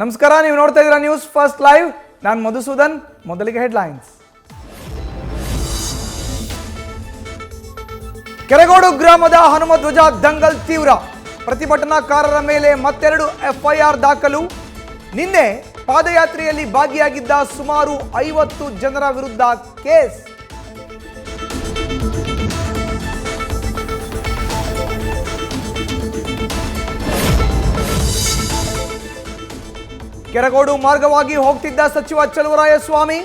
ನಮಸ್ಕಾರ, ನೀವು ನೋಡ್ತಾ ಇದ್ದೀರಾ ನ್ಯೂಸ್ ಫಸ್ಟ್ ಲೈವ್. ನಾನು ಮಧುಸೂದನ್. ಮೊದಲಿಗೆ ಹೆಡ್ಲೈನ್ಸ್. ಕೆರಗೋಡು ಗ್ರಾಮದ ಹನುಮಧ್ವಜ ದಂಗಲ್ ತೀವ್ರ, ಪ್ರತಿಭಟನಾಕಾರರ ಮೇಲೆ ಮತ್ತೆರಡು ಎಫ್ಐಆರ್ ದಾಖಲು. ನಿನ್ನೆ ಪಾದಯಾತ್ರೆಯಲ್ಲಿ ಭಾಗಿಯಾಗಿದ್ದ ಸುಮಾರು 50 ಜನರ ವಿರುದ್ಧ ಕೇಸ್. ಕೆರಗೋಡು ಮಾರ್ಗವಾಗಿ ಹೋಗ್ತಿದ್ದ ಸಚಿವ ಚಲುವರಾಯಸ್ವಾಮಿ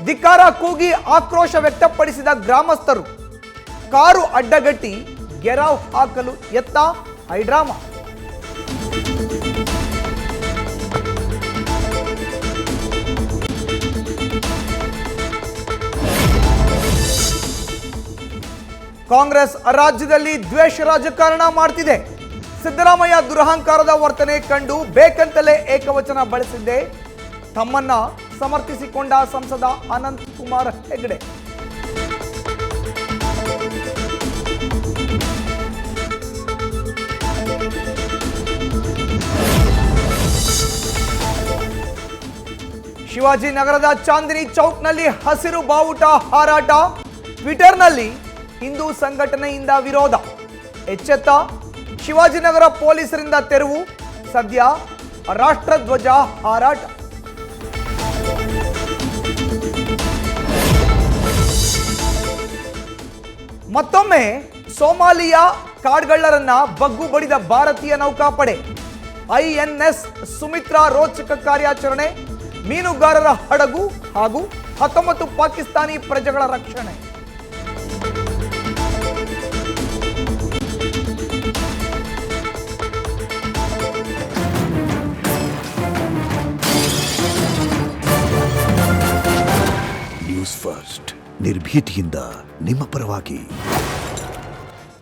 ಧಿಕ್ಕಾರ ಕೂಗಿ ಆಕ್ರೋಶ ವ್ಯಕ್ತಪಡಿಸಿದ ಗ್ರಾಮಸ್ಥರು. ಕಾರು ಅಡ್ಡಗಟ್ಟಿ ಗೆರಾವ್ ಹಾಕಲು ಯತ್ನ, ಹೈಡ್ರಾಮಾ. ಕಾಂಗ್ರೆಸ್ ರಾಜ್ಯದಲ್ಲಿ ದ್ವೇಷ ರಾಜಕಾರಣ ಮಾಡ್ತಿದೆ. ಸಿದ್ದರಾಮಯ್ಯ ದುರಹಂಕಾರದ ವರ್ತನೆ ಕಂಡು ಬೇಕಂತಲೇ ಏಕವಚನ ಬಳಸಿದ್ದೆ. ತಮ್ಮನ್ನ ಸಮರ್ಥಿಸಿಕೊಂಡ ಸಂಸದ ಅನಂತ್ ಕುಮಾರ್ ಹೆಗಡೆ. ಶಿವಾಜಿನಗರದ ಚಾಂದಿನಿ ಚೌಕ್ನಲ್ಲಿ ಹಸಿರು ಬಾವುಟ ಹಾರಾಟ. ಟ್ವಿಟರ್ನಲ್ಲಿ ಹಿಂದೂ ಸಂಘಟನೆಯಿಂದ ವಿರೋಧ. ಎಚ್ಚೆತ್ತ ಶಿವಾಜಿನಗರ ಪೊಲೀಸರಿಂದ ತೆರವು. ಸದ್ಯ ರಾಷ್ಟ್ರಧ್ವಜ ಹಾರಾಟ. ಮತ್ತೊಮ್ಮೆ ಸೋಮಾಲಿಯಾ ಕಾಡ್ಗಳ್ಳರನ್ನ ಬಗ್ಗು ಬಡಿದ ಭಾರತೀಯ ನೌಕಾಪಡೆ. ಐಎನ್ಎಸ್ ಸುಮಿತ್ರಾ ರೋಚಕ ಕಾರ್ಯಾಚರಣೆ. ಮೀನುಗಾರರ ಹಡಗು ಹಾಗೂ 19 ಪಾಕಿಸ್ತಾನಿ ಪ್ರಜೆಗಳ ರಕ್ಷಣೆ. ನ್ಯೂಸ್ ಫಸ್ಟ್, ನಿರ್ಭೀತಿಯಿಂದ ನಿಮ್ಮ ಪರವಾಗಿ.